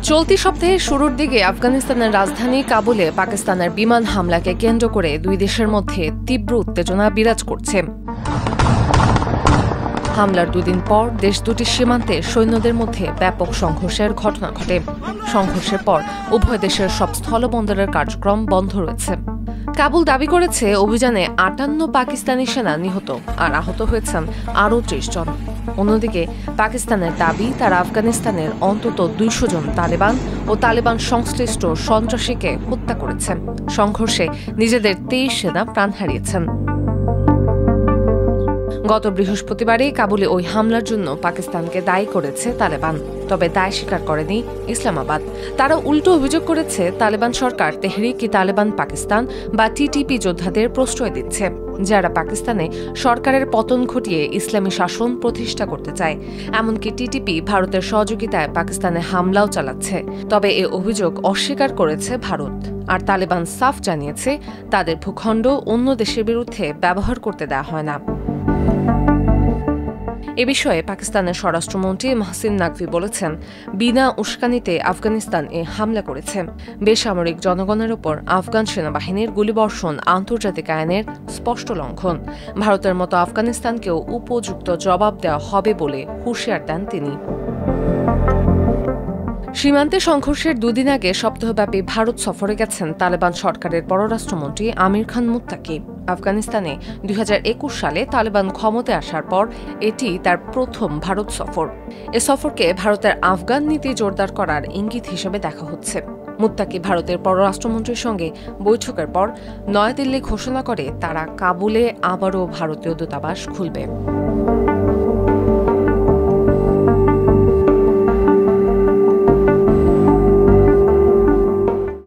চলতি সপ্তাহের শুরুর দিকে আফগানিস্তানের রাজধানী কাবুলে পাকিস্তানের বিমান হামলাকে কেন্দ্র করে দুই দেশের মধ্যে তীব্র উত্তেজনা বিরাজ করছে। হামলার দুদিন পর দেশ দুটির সীমান্তে সৈন্যদের মধ্যে ব্যাপক সংঘর্ষের ঘটনা ঘটে। সংঘর্ষের পর উভয় দেশের সব স্থলবন্দরের কার্যক্রম বন্ধ রয়েছে। কাবুল দাবি করেছে অভিযানে ৫৮ পাকিস্তানি সেনা নিহত আর আহত হয়েছেন আরও ৩০ জন। অন্যদিকে পাকিস্তানের দাবি তারা আফগানিস্তানের অন্তত ২০০ জন তালেবান ও তালেবান সংশ্লিষ্ট সন্ত্রাসীকে হত্যা করেছে। সংঘর্ষে নিজেদের ২৩ সেনা প্রাণ হারিয়েছেন। গত বৃহস্পতিবারে কাবুলে ওই হামলার জন্য পাকিস্তানকে দায়ী করেছে তালেবান, তবে দায় স্বীকার করেনি ইসলামাবাদ। তারা উল্টো অভিযোগ করেছে তালেবান সরকার তেহরিক-ই-তালেবান পাকিস্তান বা টিটিপি যোদ্ধাদের প্রশ্রয় দিচ্ছে, যারা পাকিস্তানে সরকারের পতন ঘটিয়ে ইসলামী শাসন প্রতিষ্ঠা করতে চায়। এমনকি টিটিপি ভারতের সহযোগিতায় পাকিস্তানে হামলাও চালাচ্ছে। তবে এ অভিযোগ অস্বীকার করেছে ভারত। আর তালেবান সাফ জানিয়েছে তাদের ভূখণ্ড অন্য দেশের বিরুদ্ধে ব্যবহার করতে দেওয়া হয় না। এ বিষয়ে পাকিস্তানের স্বরাষ্ট্রমন্ত্রী মাহসিন নাকভি বলেছেন, বিনা উস্কানিতে আফগানিস্তান এ হামলা করেছে। বেসামরিক জনগণের ওপর আফগান সেনাবাহিনীর গুলিবর্ষণ আন্তর্জাতিক আইনের স্পষ্ট লঙ্ঘন। ভারতের মতো আফগানিস্তানকেও উপযুক্ত জবাব দেওয়া হবে বলে হুঁশিয়ার দেন তিনি। সীমান্তে সংঘর্ষের দুদিন আগে সপ্তাহব্যাপী ভারত সফরে গেছেন তালেবান সরকারের পররাষ্ট্রমন্ত্রী আমির খান মুত্তাকি। আফগানিস্তানে ২০২১ সালে তালেবান ক্ষমতায় আসার পর এটি তার প্রথম ভারত সফর। এ সফরকে ভারতের আফগান নীতি জোরদার করার ইঙ্গিত হিসেবে দেখা হচ্ছে। মুত্তাকি ভারতের পররাষ্ট্রমন্ত্রীর সঙ্গে বৈঠকের পর নয়াদিল্লি ঘোষণা করে তারা কাবুলে আবারও ভারতীয় দূতাবাস খুলবে।